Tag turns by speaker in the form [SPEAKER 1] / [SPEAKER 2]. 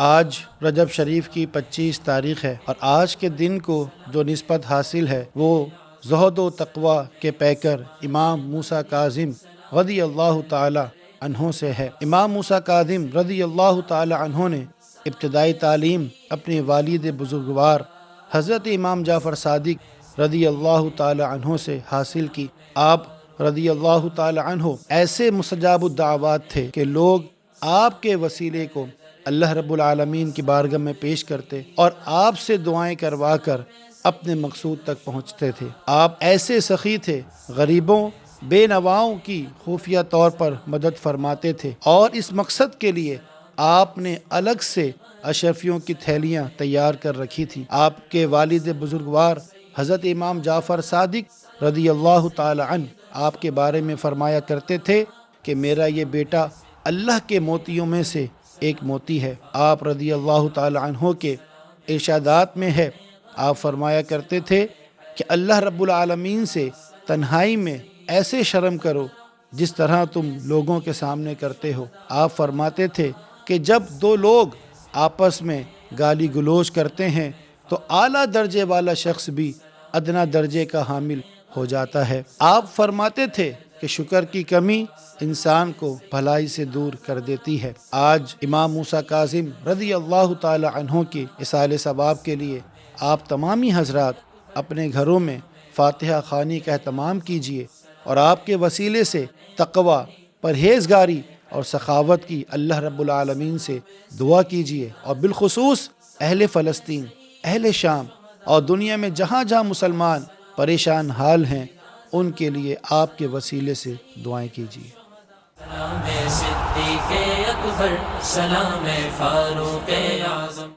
[SPEAKER 1] آج رجب شریف کی 25 تاریخ ہے اور آج کے دن کو جو نسبت حاصل ہے وہ زہد و تقوی کے پیکر امام موسیٰ کاظم رضی اللہ تعالی عنہ سے ہے۔ امام موسیٰ کاظم رضی اللہ تعالی عنہ نے ابتدائی تعلیم اپنے والد بزرگوار حضرت امام جعفر صادق رضی اللہ تعالی عنہ سے حاصل کی۔ آپ رضی اللہ تعالی عنہ ایسے مستجاب الدعوات تھے کہ لوگ آپ کے وسیلے کو اللہ رب العالمین کی بارگاہ میں پیش کرتے اور آپ سے دعائیں کروا کر اپنے مقصود تک پہنچتے تھے۔ آپ ایسے سخی تھے، غریبوں بے نواؤں کی خفیہ طور پر مدد فرماتے تھے اور اس مقصد کے لیے آپ نے الگ سے اشرفیوں کی تھیلیاں تیار کر رکھی تھی۔ آپ کے والد بزرگوار حضرت امام جعفر صادق رضی اللہ تعالی عنہ آپ کے بارے میں فرمایا کرتے تھے کہ میرا یہ بیٹا اللہ کے موتیوں میں سے ایک موتی ہے۔ آپ رضی اللہ تعالی عنہ کے ارشادات میں ہے، آپ فرمایا کرتے تھے کہ اللہ رب العالمین سے تنہائی میں ایسے شرم کرو جس طرح تم لوگوں کے سامنے کرتے ہو۔ آپ فرماتے تھے کہ جب دو لوگ آپس میں گالی گلوچ کرتے ہیں تو اعلیٰ درجے والا شخص بھی ادنا درجے کا حامل ہو جاتا ہے۔ آپ فرماتے تھے کہ شکر کی کمی انسان کو بھلائی سے دور کر دیتی ہے۔ آج امام موسیٰ کاظم رضی اللہ تعالی عنہ کی اصالِ ثواب کے لیے آپ تمامی حضرات اپنے گھروں میں فاتحہ خوانی کا اہتمام کیجیے اور آپ کے وسیلے سے تقوی، پرہیزگاری اور سخاوت کی اللہ رب العالمین سے دعا کیجیے، اور بالخصوص اہل فلسطین، اہل شام اور دنیا میں جہاں جہاں مسلمان پریشان حال ہیں ان کے لیے آپ کے وسیلے سے دعائیں کیجیے۔
[SPEAKER 2] سلام صدیق اکبر، سلام فاروق اعظم۔